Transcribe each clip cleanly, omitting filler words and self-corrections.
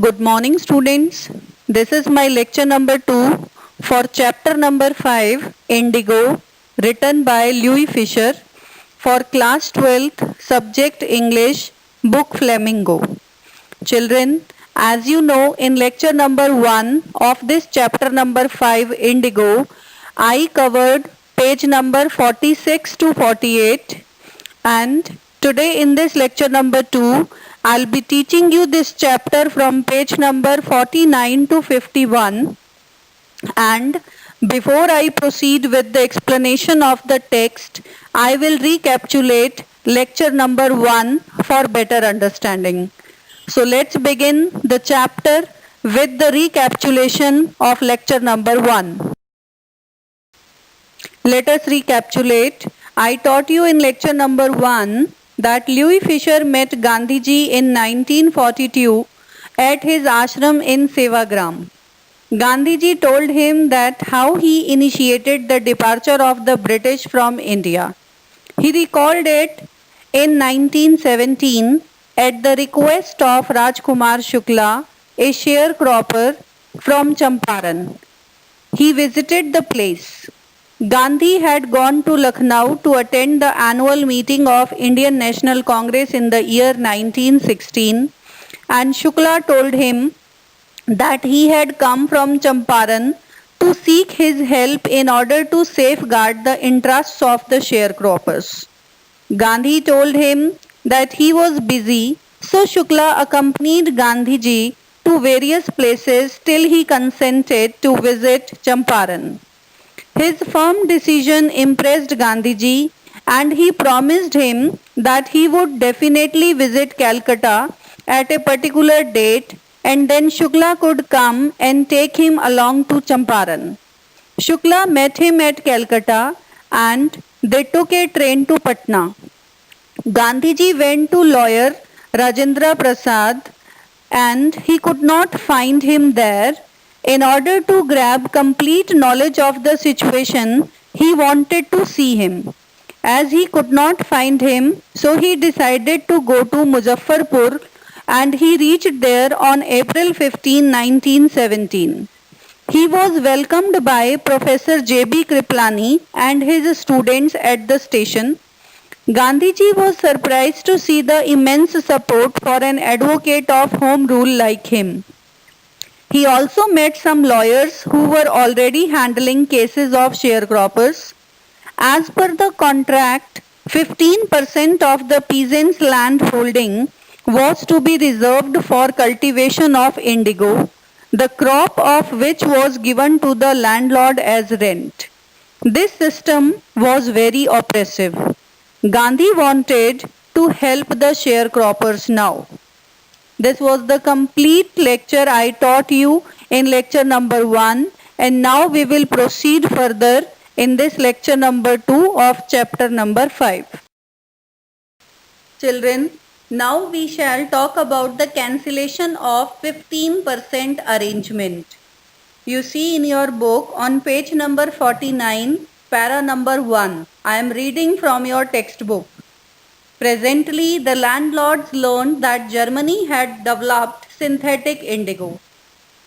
Good morning, students. This is my lecture number 2 for chapter number 5, Indigo, written by Louis Fisher for class 12th, subject English, book Flamingo. Children, as you know, in lecture number 1 of this chapter number 5, Indigo, I covered page number 46 to 48, and today in this lecture number 2, I'll be teaching you this chapter from page number 49 to 51. And before I proceed with the explanation of the text, I will recapitulate lecture number 1 for better understanding. So let's begin the chapter with the recapitulation of lecture number 1. Let us recapitulate. I taught you in lecture number 1 that Louis Fisher met Gandhiji in 1942 at his ashram in Sevagram. Gandhiji told him that how he initiated the departure of the British from India. He recalled it in 1917 at the request of Rajkumar Shukla, a sharecropper from Champaran. He visited the place. Gandhi had gone to Lucknow to attend the annual meeting of Indian National Congress in the year 1916, and Shukla told him that he had come from Champaran to seek his help in order to safeguard the interests of the sharecroppers. Gandhi told him that he was busy, so Shukla accompanied Gandhiji to various places till he consented to visit Champaran. His firm decision impressed Gandhiji, and he promised him that he would definitely visit Calcutta at a particular date, and then Shukla could come and take him along to Champaran. Shukla met him at Calcutta and they took a train to Patna. Gandhiji went to lawyer Rajendra Prasad and he could not find him there. In order to grab complete knowledge of the situation, he wanted to see him. As he could not find him, so he decided to go to Muzaffarpur, and he reached there on April 15, 1917. He was welcomed by Professor J.B. Kriplani and his students at the station. Gandhiji was surprised to see the immense support for an advocate of Home Rule like him. He also met some lawyers who were already handling cases of sharecroppers. As per the contract, 15% of the peasants' land holding was to be reserved for cultivation of indigo, the crop of which was given to the landlord as rent. This system was very oppressive. Gandhi wanted to help the sharecroppers now. This was the complete lecture I taught you in lecture number 1, and now we will proceed further in this lecture number 2 of chapter number 5. Children, now we shall talk about the cancellation of 15% arrangement. You see in your book on page number 49, para number 1. I am reading from your textbook. Presently, the landlords learned that Germany had developed synthetic indigo.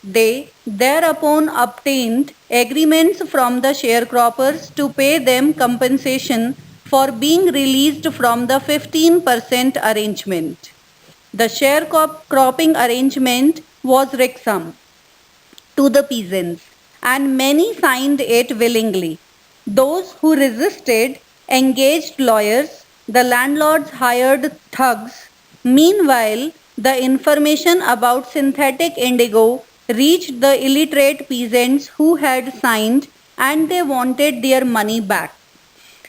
They thereupon obtained agreements from the sharecroppers to pay them compensation for being released from the 15% arrangement. The sharecropping arrangement was irksome to the peasants, and many signed it willingly. Those who resisted engaged lawyers. The landlords hired thugs. Meanwhile, the information about synthetic indigo reached the illiterate peasants who had signed, and they wanted their money back.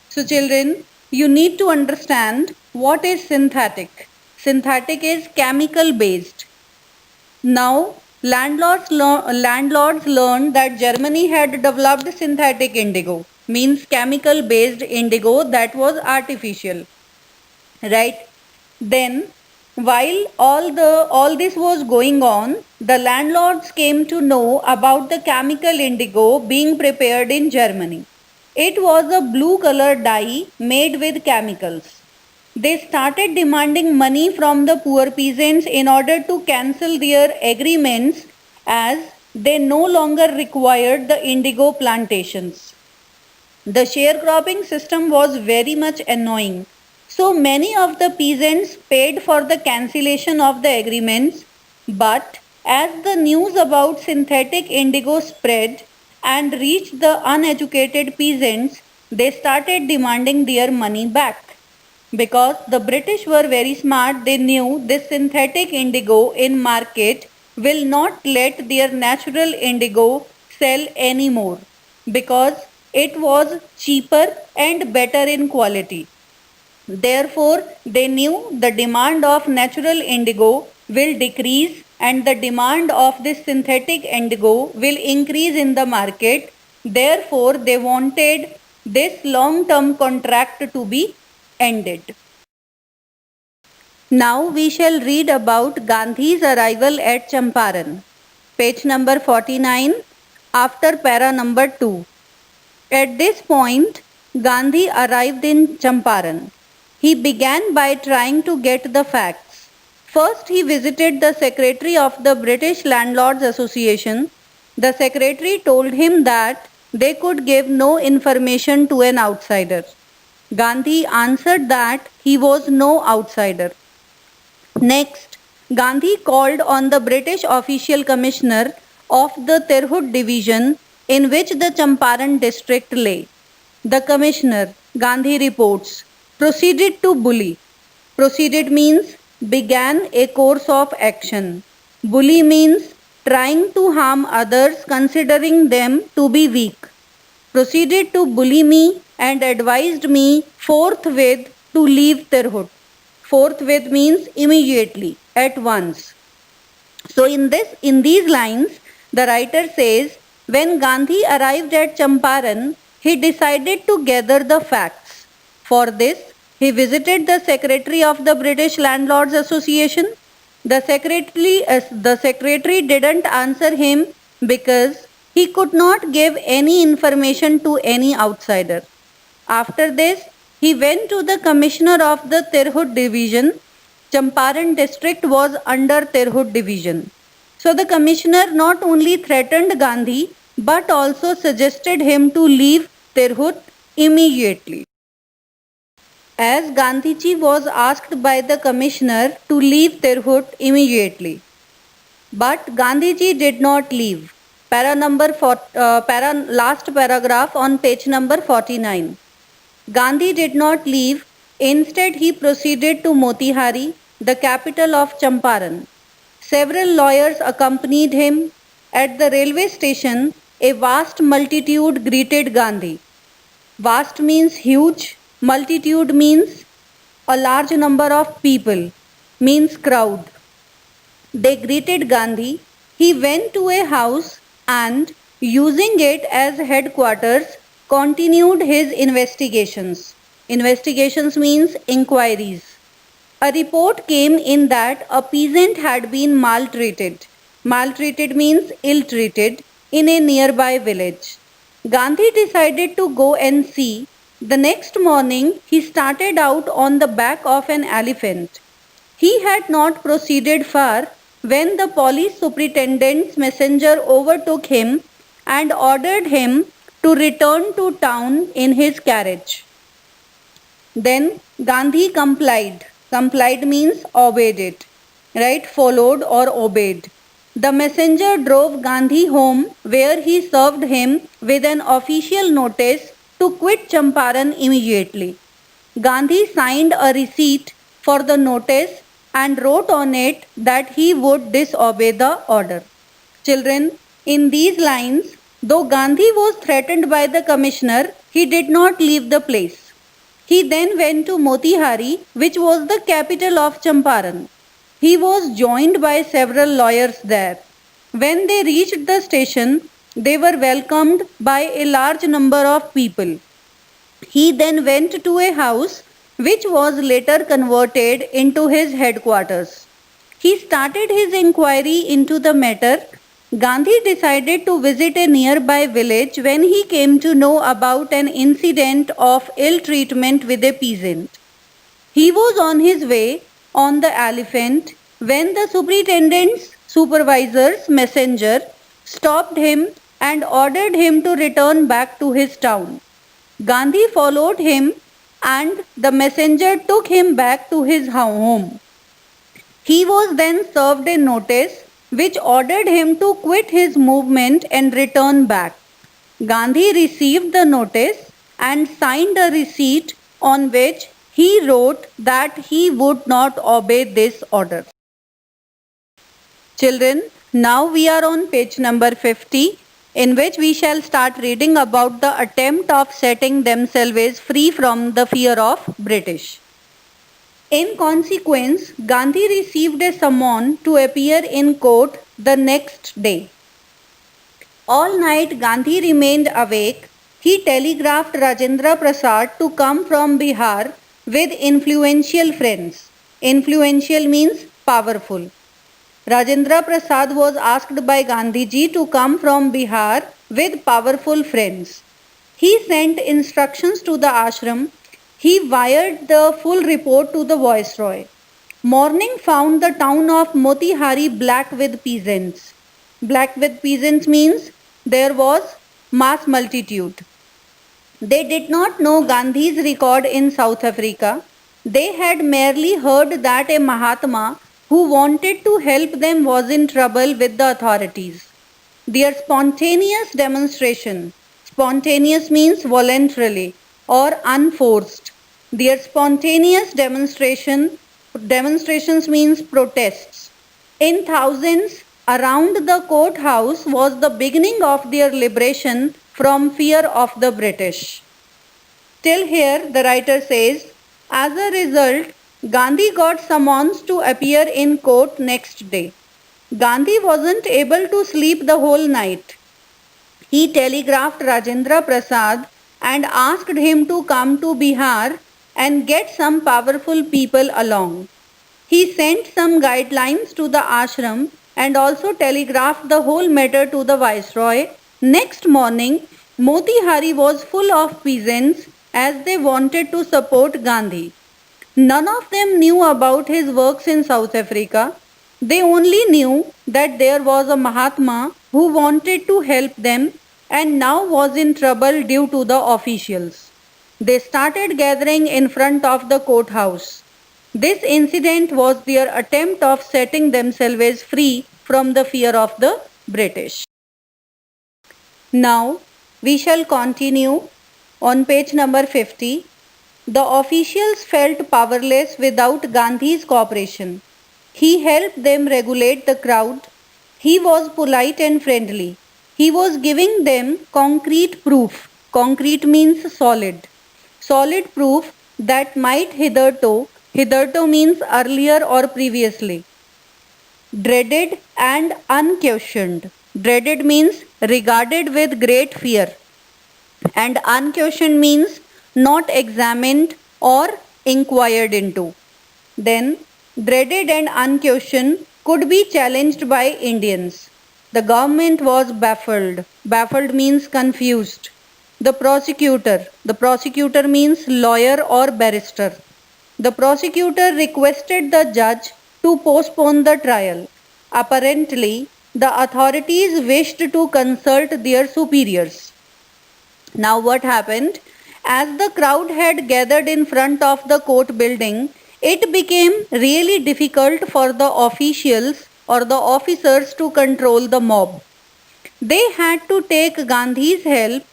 So children, you need to understand what is synthetic. Synthetic is chemical based. Now, landlords learned that Germany had developed synthetic indigo, means chemical based indigo that was artificial, right? Then while all this was going on, the landlords came to know about the chemical indigo being prepared in Germany. It was a blue color dye made with chemicals. They started demanding money from the poor peasants in order to cancel their agreements as they no longer required the indigo plantations. The sharecropping system was very much annoying. So many of the peasants paid for the cancellation of the agreements, but as the news about synthetic indigo spread and reached the uneducated peasants, they started demanding their money back. Because the British were very smart, they knew this synthetic indigo in market will not let their natural indigo sell anymore because it was cheaper and better in quality. Therefore, they knew the demand of natural indigo will decrease and the demand of this synthetic indigo will increase in the market. Therefore, they wanted this long-term contract to be ended. Now we shall read about Gandhi's arrival at Champaran. Page number 49 after para number 2. At this point, Gandhi arrived in Champaran. He began by trying to get the facts. First, he visited the secretary of the British Landlords Association. The secretary told him that they could give no information to an outsider. Gandhi answered that he was no outsider. Next, Gandhi called on the British official commissioner of the Tirhut division in which the Champaran district lay. The commissioner, Gandhi reports, proceeded to bully. Proceeded means began a course of action. Bully means trying to harm others considering them to be weak. Proceeded to bully me and advised me forthwith to leave Tirhut. Forthwith means immediately, at once. So in these lines, the writer says, when Gandhi arrived at Champaran, he decided to gather the facts. For this, he visited the secretary of the British Landlords Association. The secretary didn't answer him because he could not give any information to any outsider. After this, he went to the commissioner of the Tirhut division. Champaran district was under Tirhut division. So the commissioner not only threatened Gandhi but also suggested him to leave Tirhut immediately. As Gandhiji was asked by the commissioner to leave Tirhut immediately. But Gandhiji did not leave. Last paragraph on page number 49. Gandhi did not leave. Instead, he proceeded to Motihari, the capital of Champaran. Several lawyers accompanied him. At the railway station, a vast multitude greeted Gandhi. Vast means huge. Multitude means a large number of people, means crowd. They greeted Gandhi. He went to a house and, using it as headquarters, continued his investigations. Investigations means inquiries. A report came in that a peasant had been maltreated. Maltreated means ill-treated in a nearby village. Gandhi decided to go and see. The next morning, he started out on the back of an elephant. He had not proceeded far when the police superintendent's messenger overtook him and ordered him to return to town in his carriage. Then Gandhi complied. Complied means obeyed it, right? Followed or obeyed. The messenger drove Gandhi home where he served him with an official notice to quit Champaran immediately. Gandhi signed a receipt for the notice and wrote on it that he would disobey the order. Children, in these lines, though Gandhi was threatened by the commissioner, he did not leave the place. He then went to Motihari, which was the capital of Champaran. He was joined by several lawyers there. When they reached the station, they were welcomed by a large number of people. He then went to a house which was later converted into his headquarters. He started his inquiry into the matter. Gandhi decided to visit a nearby village when he came to know about an incident of ill treatment with a peasant. He was on his way on the elephant when the superintendent's supervisor's messenger stopped him and ordered him to return back to his town. Gandhi followed him and the messenger took him back to his home. He was then served a notice which ordered him to quit his movement and return back. Gandhi received the notice and signed a receipt on which he wrote that he would not obey this order. Children, now we are on page number 50, in which we shall start reading about the attempt of setting themselves free from the fear of British. In consequence, Gandhi received a summon to appear in court the next day. All night Gandhi remained awake. He telegraphed Rajendra Prasad to come from Bihar with influential friends. Influential means powerful. Rajendra Prasad was asked by Gandhiji to come from Bihar with powerful friends. He sent instructions to the ashram. He wired the full report to the viceroy. Morning found the town of Motihari black with peasants. Black with peasants means there was mass multitude. They did not know Gandhi's record in South Africa. They had merely heard that a Mahatma who wanted to help them was in trouble with the authorities. Their spontaneous demonstration, spontaneous means voluntarily or unforced. Their spontaneous demonstrations means protests. In thousands, around the courthouse was the beginning of their liberation from fear of the British. Till here, the writer says, as a result, Gandhi got summons to appear in court next day. Gandhi wasn't able to sleep the whole night. He telegraphed Rajendra Prasad and asked him to come to Bihar and get some powerful people along. He sent some guidelines to the ashram and also telegraphed the whole matter to the viceroy. Next morning, Motihari was full of peasants as they wanted to support Gandhi. None of them knew about his works in South Africa. They only knew that there was a Mahatma who wanted to help them and now was in trouble due to the officials. They started gathering in front of the courthouse. This incident was their attempt of setting themselves free from the fear of the British. Now we shall continue on page number 50. The officials felt powerless without Gandhi's cooperation. He helped them regulate the crowd. He was polite and friendly. He was giving them concrete proof. Concrete means solid. Solid proof that might hitherto means earlier or previously. Dreaded and unquestioned. Dreaded means regarded with great fear. And unquestioned means not examined or inquired into. Then, dreaded and unquestioned could be challenged by Indians. The government was baffled. Baffled means confused. The prosecutor means lawyer or barrister. The prosecutor requested the judge to postpone the trial. Apparently, the authorities wished to consult their superiors. Now what happened? As the crowd had gathered in front of the court building, it became really difficult for the officials or the officers to control the mob. They had to take Gandhi's help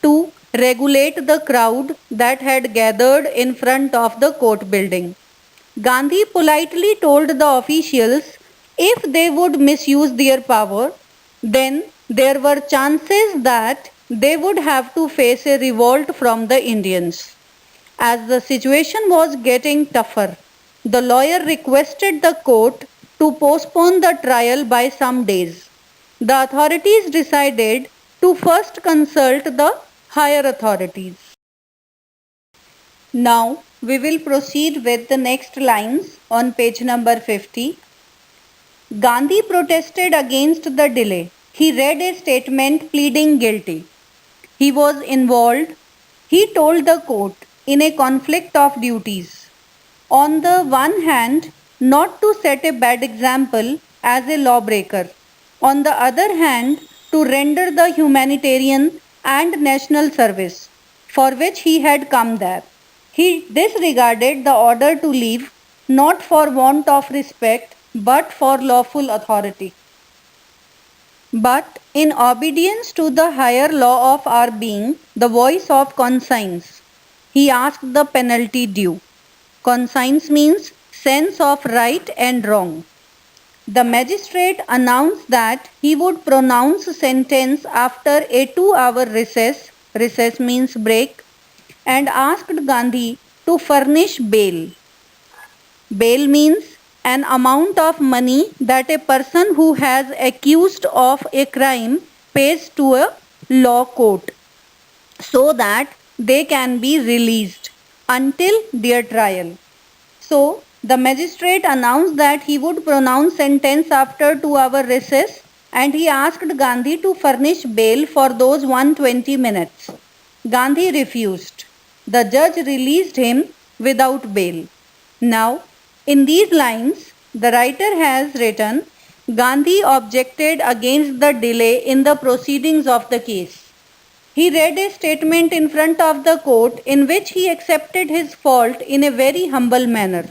to regulate the crowd that had gathered in front of the court building. Gandhi politely told the officials if they would misuse their power, then there were chances that they would have to face a revolt from the Indians. As the situation was getting tougher, the lawyer requested the court to postpone the trial by some days. The authorities decided to first consult the higher authorities. Now we will proceed with the next lines on page number 50. Gandhi protested against the delay. He read a statement pleading guilty. He was involved, he told the court, in a conflict of duties. On the one hand, not to set a bad example as a lawbreaker. On the other hand, to render the humanitarian and national service for which he had come there. He disregarded the order to leave not for want of respect but for lawful authority. But in obedience to the higher law of our being, the voice of conscience, he asked the penalty due. Conscience means sense of right and wrong. The magistrate announced that he would pronounce sentence after a 2-hour recess, recess means break, and asked Gandhi to furnish bail. Bail means an amount of money that a person who has accused of a crime pays to a law court so that they can be released until their trial. So, the magistrate announced that he would pronounce sentence after 2-hour recess and he asked Gandhi to furnish bail for those 120 minutes. Gandhi refused. The judge released him without bail. Now, in these lines, the writer has written, Gandhi objected against the delay in the proceedings of the case. He read a statement in front of the court in which he accepted his fault in a very humble manner.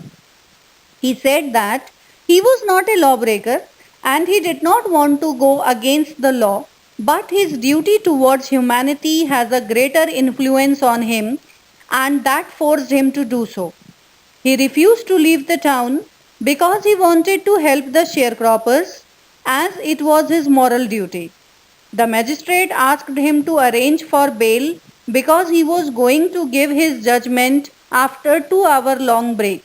He said that he was not a lawbreaker and he did not want to go against the law, but his duty towards humanity has a greater influence on him and that forced him to do so. He refused to leave the town because he wanted to help the sharecroppers as it was his moral duty. The magistrate asked him to arrange for bail because he was going to give his judgment after 2-hour long break.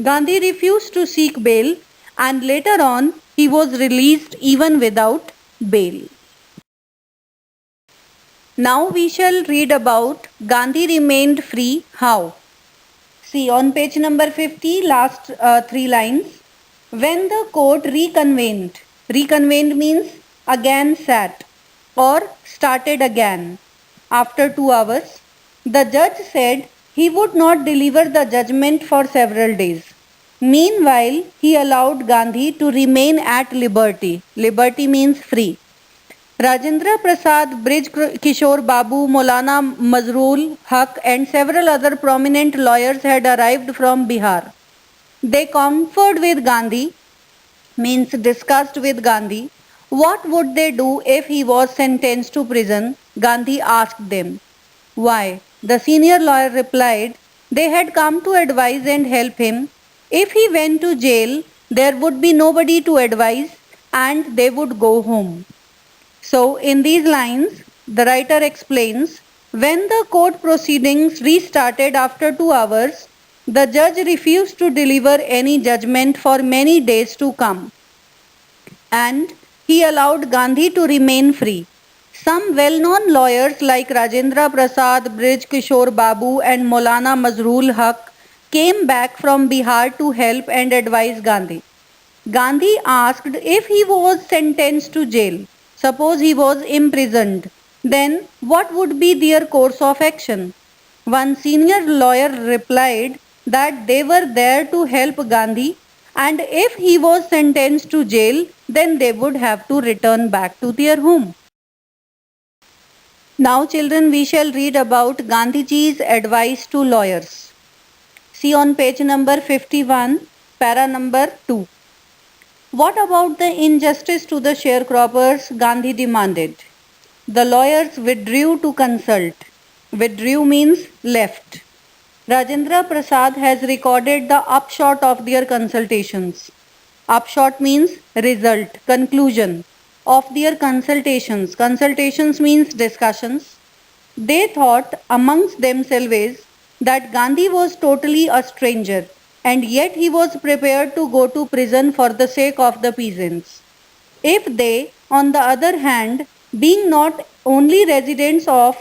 Gandhi refused to seek bail and later on he was released even without bail. Now we shall read about Gandhi remained free how. See on page number 50, last 3 lines. When the court reconvened, reconvened means again sat or started again after 2 hours, the judge said he would not deliver the judgment for several days. Meanwhile, he allowed Gandhi to remain at liberty. Liberty means free. Rajendra Prasad, Brij Kishore Babu, Maulana Mazrul Haq and several other prominent lawyers had arrived from Bihar. They conferred with Gandhi, means discussed with Gandhi. What would they do if he was sentenced to prison? Gandhi asked them. Why? The senior lawyer replied, they had come to advise and help him. If he went to jail, there would be nobody to advise and they would go home. So, in these lines, the writer explains, when the court proceedings restarted after 2 hours, the judge refused to deliver any judgment for many days to come. And he allowed Gandhi to remain free. Some well-known lawyers like Rajendra Prasad, Brij Kishore Babu and Maulana Mazrul Haq came back from Bihar to help and advise Gandhi. Gandhi asked if he was sentenced to jail. Suppose he was imprisoned, then what would be their course of action? One senior lawyer replied that they were there to help Gandhi and if he was sentenced to jail, then they would have to return back to their home. Now children, we shall read about Gandhiji's advice to lawyers. See on page number 51, para number 2. What about the injustice to the sharecroppers? Gandhi demanded. The lawyers withdrew to consult. Withdrew means left. Rajendra Prasad has recorded the upshot of their consultations. Upshot means result, conclusion of their consultations. Consultations means discussions. They thought amongst themselves that Gandhi was totally a stranger and yet he was prepared to go to prison for the sake of the peasants. If they, on the other hand, being not only residents of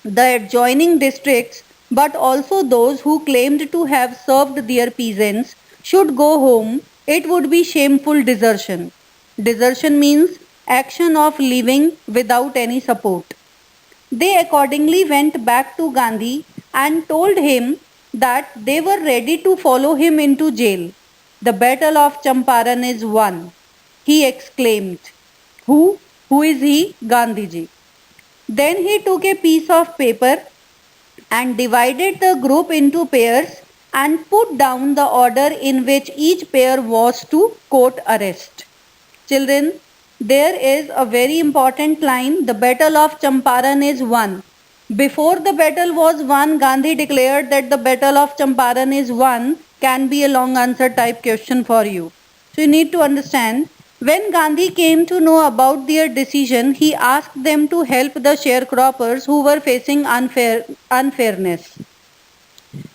the adjoining districts but also those who claimed to have served their peasants, should go home, it would be shameful desertion. Desertion means action of leaving without any support. They accordingly went back to Gandhi and told him that they were ready to follow him into jail. The battle of Champaran is won, he exclaimed. Who? Who is he? Gandhiji. Then he took a piece of paper and divided the group into pairs and put down the order in which each pair was to quote arrest. Children, there is a very important line, the battle of Champaran is won. Before the battle was won, Gandhi declared that the battle of Champaran is won can be a long answer type question for you. So you need to understand, when Gandhi came to know about their decision, he asked them to help the sharecroppers who were facing unfairness.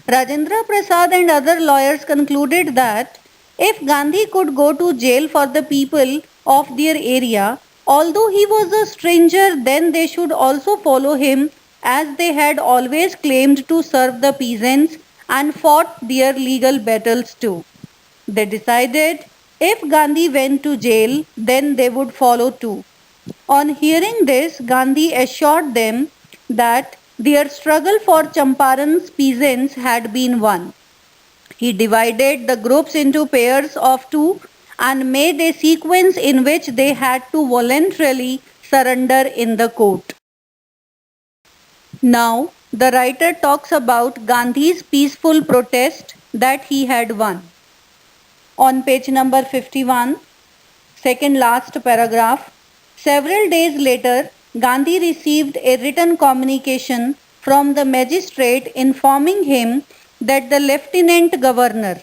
Rajendra Prasad and other lawyers concluded that if Gandhi could go to jail for the people of their area, although he was a stranger, then they should also follow him, as they had always claimed to serve the peasants and fought their legal battles too. They decided if Gandhi went to jail, then they would follow too. On hearing this, Gandhi assured them that their struggle for Champaran's peasants had been won. He divided the groups into pairs of two and made a sequence in which they had to voluntarily surrender in the court. Now, the writer talks about Gandhi's peaceful protest that he had won. On page number 51, second last paragraph, several days later, Gandhi received a written communication from the magistrate informing him that the lieutenant governor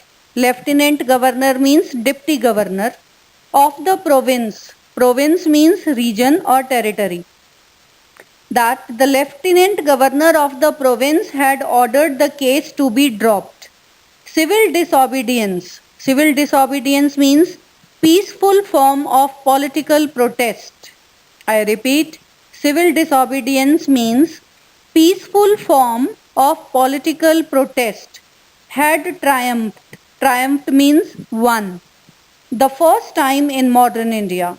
means deputy governor of the province means region or territory, that the lieutenant governor of the province had ordered the case to be dropped. Civil disobedience means peaceful form of political protest. I repeat, civil disobedience means peaceful form of political protest had triumphed. Triumphed means won. The first time in modern India.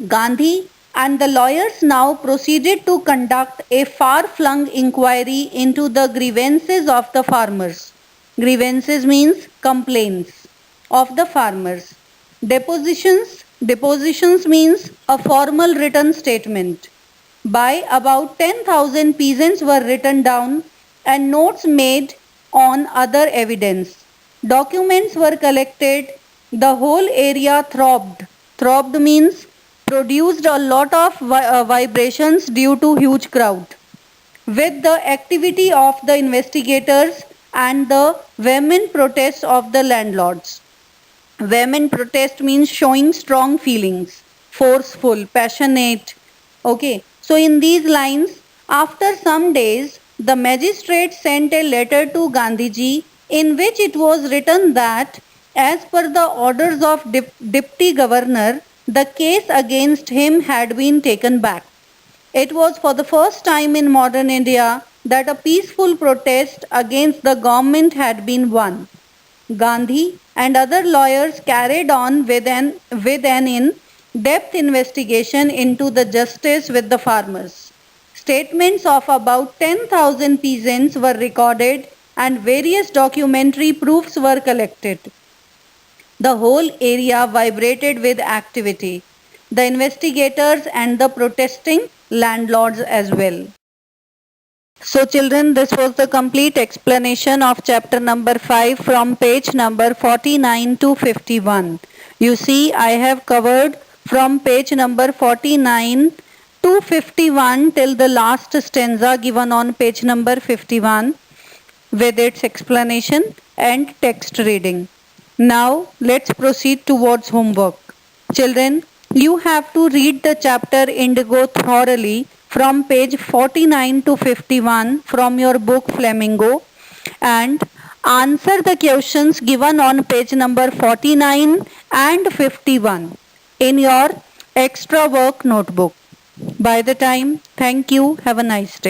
Gandhi and the lawyers now proceeded to conduct a far-flung inquiry into the grievances of the farmers. Grievances means complaints of the farmers. Depositions means a formal written statement. By about 10,000 peasants were written down and notes made on other evidence. Documents were collected. The whole area throbbed. Throbbed means produced a lot of vibrations due to huge crowd. With the activity of the investigators and the vehement protest of the landlords. Vehement protest means showing strong feelings, forceful, passionate. Okay, so in these lines, after some days, the magistrate sent a letter to Gandhiji in which it was written that as per the orders of deputy governor, the case against him had been taken back. It was for the first time in modern India that a peaceful protest against the government had been won. Gandhi and other lawyers carried on with an in-depth investigation into the justice with the farmers. Statements of about 10,000 peasants were recorded and various documentary proofs were collected. The whole area vibrated with activity, the investigators and the protesting landlords as well. So children, this was the complete explanation of chapter number 5 from page number 49 to 51. You see, I have covered from page number 49 to 51 till the last stanza given on page number 51 with its explanation and text reading. Now, let's proceed towards homework. Children, you have to read the chapter Indigo thoroughly from page 49 to 51 from your book Flamingo and answer the questions given on page number 49 and 51 in your extra work notebook. By the time, thank you. Have a nice day.